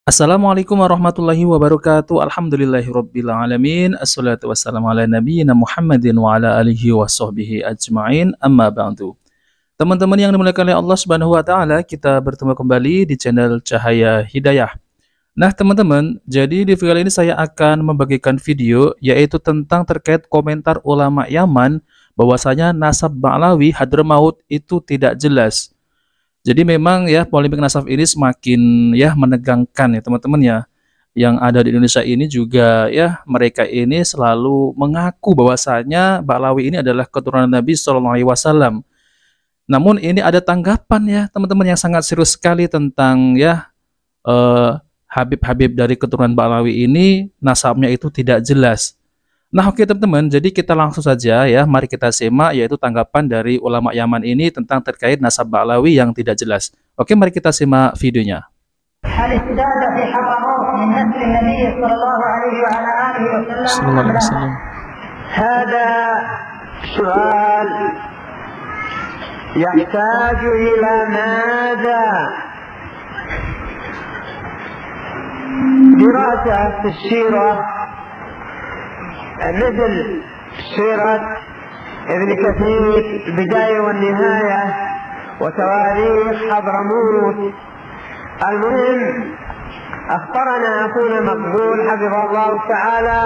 Assalamualaikum warahmatullahi wabarakatuh. Alhamdulillahirabbil alamin. Assalatu wassalamu ala nabiyyina Muhammadin wa ala alihi washabbihi ajmain. Amma ba'du. Teman-teman yang dimuliakan oleh Allah Subhanahu wa taala, kita bertemu kembali di channel Cahaya Hidayah. Nah, teman-teman, jadi di video kali ini saya akan membagikan video yaitu tentang terkait komentar ulama Yaman bahwasanya nasab Ba'lawi Hadramaut itu tidak jelas. Jadi memang ya polemik nasab ini semakin ya menegangkan ya teman-teman ya. Yang ada di Indonesia ini juga ya mereka ini selalu mengaku bahwasanya Ba'lawi ini adalah keturunan Nabi Shallallahu Alaihi Wasallam. Namun ini ada tanggapan ya teman-teman yang sangat serius sekali tentang ya Habib-habib dari keturunan Ba'lawi ini nasabnya itu tidak jelas. Nah, oke teman-teman, jadi kita langsung saja ya, mari kita simak yaitu tanggapan dari ulama Yaman ini tentang terkait nasab Ba'lawi yang tidak jelas. Oke, mari kita simak videonya. Sallallahu alaihi wasallam. هذا سؤال يحتاج إلى ماذا؟ دراسة في السيرة مثل سيرة ابن كثير البداية والنهاية وتواريخ حضرموت. المهم أخبرنا أخونا مقبول حفظه الله تعالى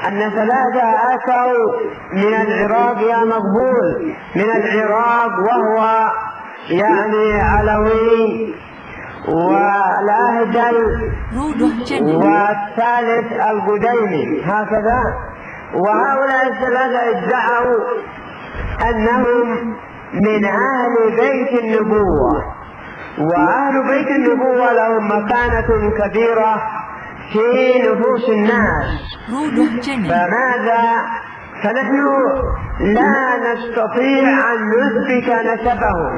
أن ثلاثة أتوا من العراق يا مقبول، من العراق وهو يعني علوي والأهدل والثالث القديمي هكذا. وهؤلاء الثلاثة ادعوا أنهم من أهل بيت النبوة، وأهل بيت النبوة لهم مكانة كبيرة في نفوس الناس. فنحن لا نستطيع أن نثبت نسبهم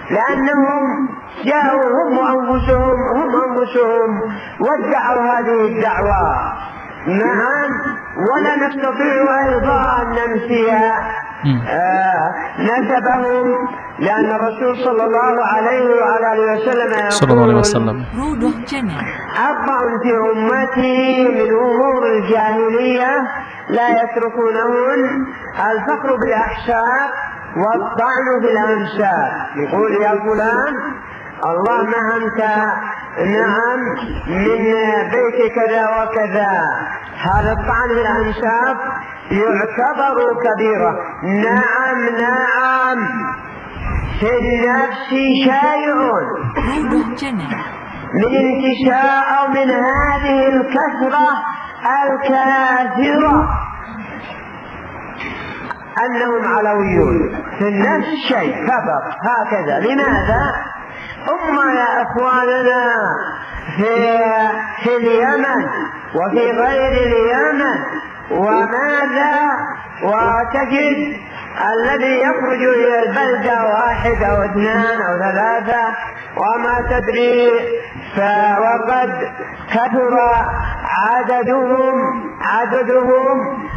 لأنهم جاءوا هم أنفسهم وادعوا هذه الدعوة. نعم، ولا نستطيع أيضا أن ننفي نسبهم لأن الرسول صلى الله عليه وعلى آله وسلم يقول: أربع في أمتي من أمور الجاهلية لا يتركونهن: الفخر بالأحساب والطعن في الأنساب. يقول يا فلان اللهم أنت نعم من بيت كذا وكذا، هذا الطعن في الأنساب يعتبر كبيرة. نعم في النفس شيء من انتشاء أو من هذه الكثرة الكاثرة أنهم علويون، في النفس شيء فقط هكذا. لماذا؟ أما يا أخواننا في اليمن وفي غير اليمن وماذا، وتجد الذي يخرج إلى البلدة واحد أو اثنان أو ثلاثة وما تدري، وقد كثر عددهم.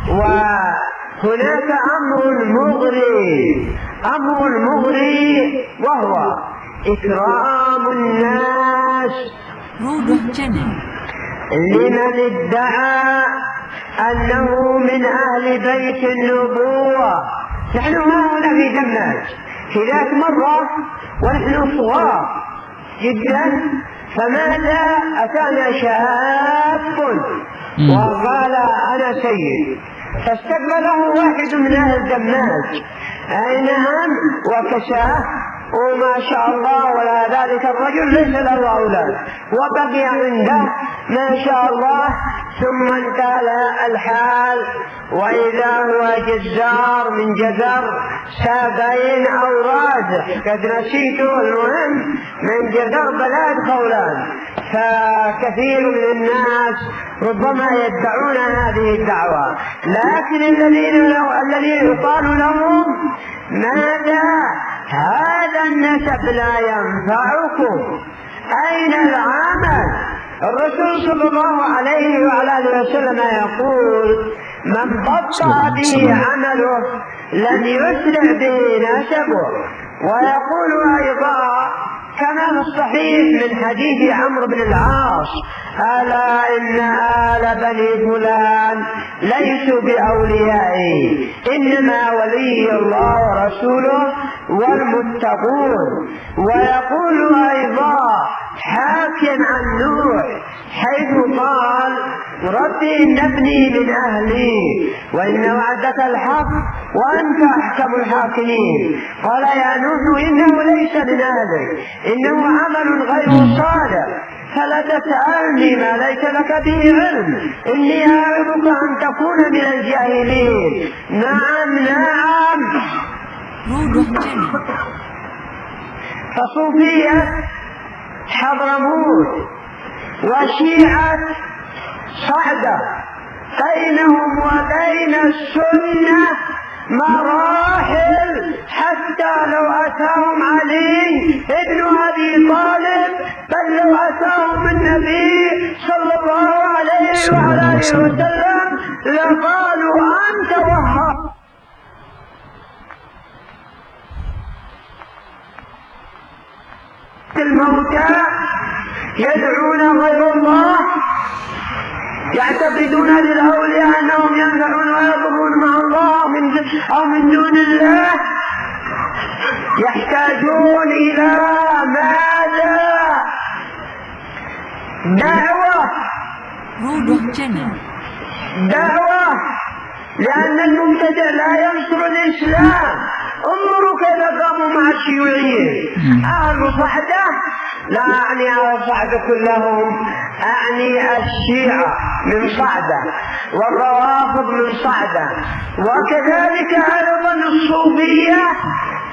وهناك أمر مغري وهو إكرام الناس لمن ادعى أنه من أهل بيت النبوة. نحن هنا في دماج في ذات مرة ونحن صغار جدا، فماذا أتانا شاب وقال أنا سيد، فاستقبله واحد من أهل دماج نعم وكساه، وما شاء الله ولا ذلك الرجل ليس له أولاد وبقي عنده ما شاء الله. ثم انتهى الحال وإذا هو جزار من جزر سابين أو رازح، قد نسيته. المهم من جزر بلاد خولان. فكثير من الناس ربما يدعون هذه الدعوة، لكن الذين يقال لهم ماذا؟ هذا النسب لا ينفعكم، أين العمل؟ الرسول صلى الله عليه وعلى آله وسلم يقول: من بطأ به عمله لن يسرع به نسبه. ويقول أيضا كما في الصحيح من حديث عمرو بن العاص: ألا إن آل بني فلان ليسوا بأوليائي، إنما ولي الله ورسوله والمتقون. ويقول أيضا حاكيا عن نوح حيث قال: ربي إن ابني من أهلي وإن وعدك الحق وأنت أحكم الحاكمين. قال: يا نوح إنه ليس من أهلك، إنه عمل غير صالح، فلا تسألني ما ليس لك به علم، إني أعظك أن تكون من الجاهلين. نعم نعم. فصوفية حضرموت وشيعة صعدة بينهم وبين السنة مراحل، حتى لو أتاهم علي ابن أبي طالب، بل لو أتاهم النبي صلى الله عليه وعلى آله وسلم لقالوا أنت وهاب. الموتى يدعون غير الله، يعتقدون للأولياء أنهم ينفعون ويضرون مع الله أو من دون الله. يحتاجون إلى ماذا؟ دعوة، لأن المبتدع لا ينصر الإسلام. انظروا كيف قاموا مع الشيوعيين. أهل صعدة، لا أعني أهل صعدة كلهم، أعني الشيعة من صعدة والروافض من صعدة، وكذلك أيضا الصوفية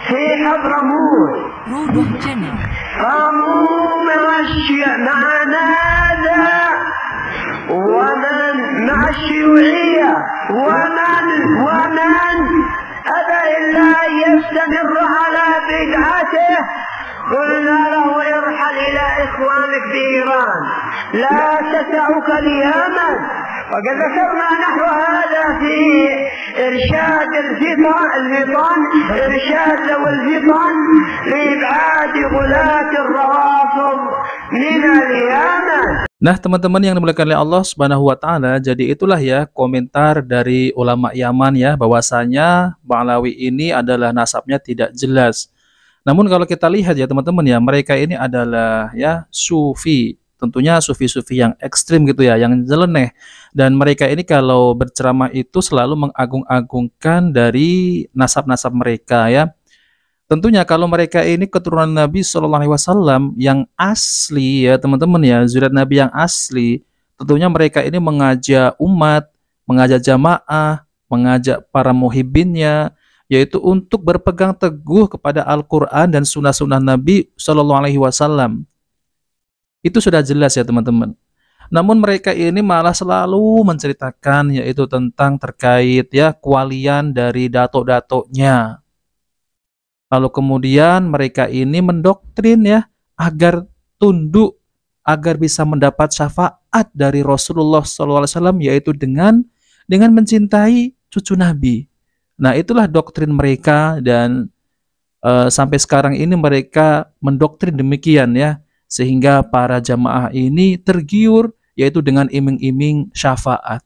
في حضرموت قاموا مع الشيعة مع ماذا؟ ومن مع الشيوعية ومن أبى إلا أن يستمر على بدعته قلنا له: ارحل إلى إخوانك في إيران، لا تسعك اليمن. وقد ذكرنا نحو هذا في إرشاد الفطن إرشاد ذوي الفطن لإبعاد غلاة الروافض من اليمن. Nah, teman-teman yang dimuliakan oleh Allah Subhanahu wa taala, jadi itulah ya komentar dari ulama Yaman ya, bahwasanya Ba'alawi ini adalah nasabnya tidak jelas. Namun kalau kita lihat ya teman-teman ya, mereka ini adalah ya sufi, tentunya sufi-sufi yang ekstrim gitu ya, yang nyeleneh. Dan mereka ini kalau berceramah itu selalu mengagung-agungkan dari nasab-nasab mereka ya. Tentunya kalau mereka ini keturunan Nabi Shallallahu Alaihi Wasallam yang asli ya teman-teman ya, zuriat Nabi yang asli, tentunya mereka ini mengajak umat, mengajak jamaah, mengajak para muhibbinnya, yaitu untuk berpegang teguh kepada Al-Quran dan sunnah-sunnah Nabi Shallallahu Alaihi Wasallam. Itu sudah jelas ya teman-teman. Namun mereka ini malah selalu menceritakan yaitu tentang terkait ya kewalian dari dato-datonya. Lalu kemudian mereka ini mendoktrin ya agar tunduk, agar bisa mendapat syafaat dari Rasulullah SAW, yaitu dengan mencintai cucu Nabi. Nah, itulah doktrin mereka dan sampai sekarang ini mereka mendoktrin demikian ya, sehingga para jamaah ini tergiur yaitu dengan iming-iming syafaat.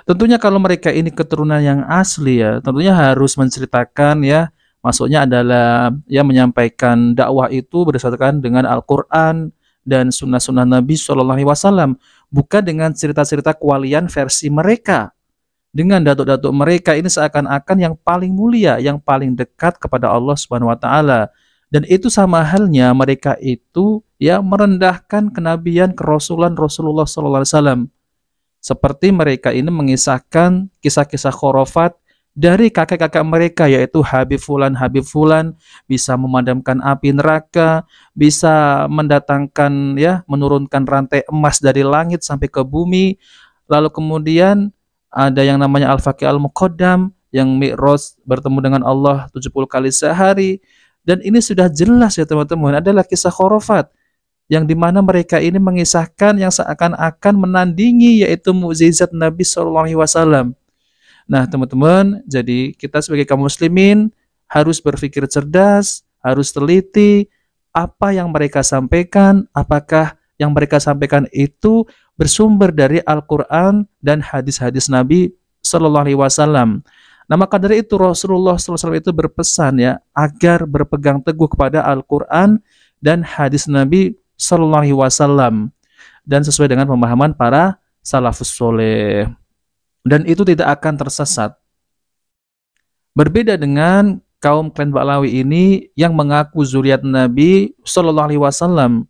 Tentunya kalau mereka ini keturunan yang asli ya, tentunya harus menceritakan ya, maksudnya adalah ya menyampaikan dakwah itu berdasarkan dengan Al-Quran dan sunnah-sunnah Nabi Shallallahu Alaihi Wasallam, bukan dengan cerita-cerita kewalian versi mereka. Dengan datuk-datuk mereka ini seakan-akan yang paling mulia, yang paling dekat kepada Allah Subhanahu Wa Taala. Dan itu sama halnya mereka itu ya merendahkan kenabian kerasulan Rasulullah Shallallahu Alaihi Wasallam. Seperti mereka ini mengisahkan kisah-kisah khurafat dari kakek-kakek mereka, yaitu Habib Fulan bisa memadamkan api neraka, bisa mendatangkan ya menurunkan rantai emas dari langit sampai ke bumi. Lalu kemudian ada yang namanya Al-Faqih Al-Muqaddam yang Mi'raj bertemu dengan Allah 70 kali sehari. Dan ini sudah jelas ya teman-teman, adalah kisah khurafat yang dimana mereka ini mengisahkan yang seakan-akan menandingi yaitu mukjizat Nabi SAW. Nah teman-teman, jadi kita sebagai kaum muslimin harus berpikir cerdas, harus teliti, apa yang mereka sampaikan, apakah yang mereka sampaikan itu bersumber dari Al-Quran dan hadis-hadis Nabi Sallallahu Alaihi Wasallam. Nah, maka dari itu Rasulullah SAW itu berpesan ya agar berpegang teguh kepada Al-Quran dan hadis Nabi Sallallahu Alaihi Wasallam dan sesuai dengan pemahaman para salafus soleh. Dan itu tidak akan tersesat. Berbeda dengan kaum klan Ba'lawi ini yang mengaku zuriat Nabi Sallallahu Alaihi Wasallam.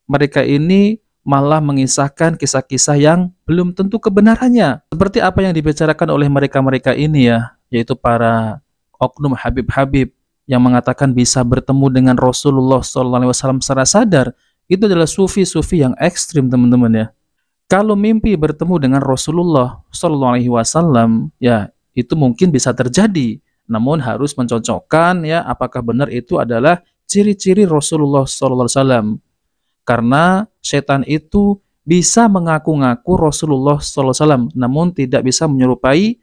Mereka ini malah mengisahkan kisah-kisah yang belum tentu kebenarannya. Seperti apa yang dibicarakan oleh mereka-mereka ini ya, yaitu para oknum Habib-Habib yang mengatakan bisa bertemu dengan Rasulullah SAW secara sadar. Itu adalah sufi-sufi yang ekstrim, teman-teman ya. Kalau mimpi bertemu dengan Rasulullah SAW, ya itu mungkin bisa terjadi. Namun harus mencocokkan ya apakah benar itu adalah ciri-ciri Rasulullah SAW. Karena setan itu bisa mengaku-ngaku Rasulullah SAW, namun tidak bisa menyerupai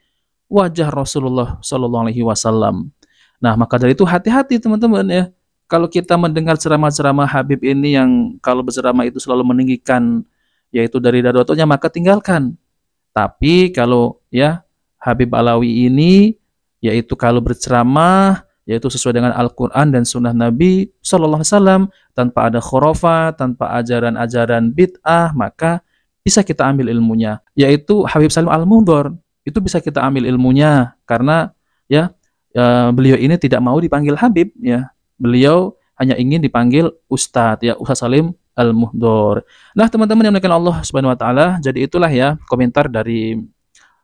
wajah Rasulullah SAW. Nah, maka dari itu hati-hati teman-teman ya. Kalau kita mendengar ceramah-ceramah Habib ini yang kalau berceramah itu selalu meninggikan yaitu dari dadotonya, maka tinggalkan. Tapi kalau ya Habib Alawi ini yaitu kalau berceramah yaitu sesuai dengan Al-Quran dan Sunnah Nabi Sallallahu Alaihi Wasallam tanpa ada khurafat, tanpa ajaran-ajaran bid'ah, maka bisa kita ambil ilmunya. Yaitu Habib Salim Al-Mundhor itu bisa kita ambil ilmunya karena ya beliau ini tidak mau dipanggil Habib ya, beliau hanya ingin dipanggil Ustadz ya, Ustadz Salim Al-Mundhor. Nah teman-teman yang dimuliakan Allah Subhanahu Wa Taala, jadi itulah ya komentar dari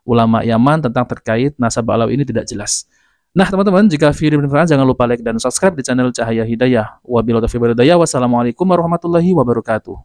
ulama Yaman tentang terkait nasab Ba'lawi ini tidak jelas. Nah teman-teman, jika video bermanfaat jangan lupa like dan subscribe di channel Cahaya Hidayah. Wabillahi taufiq wal hidayah. Wassalamualaikum warahmatullahi wabarakatuh.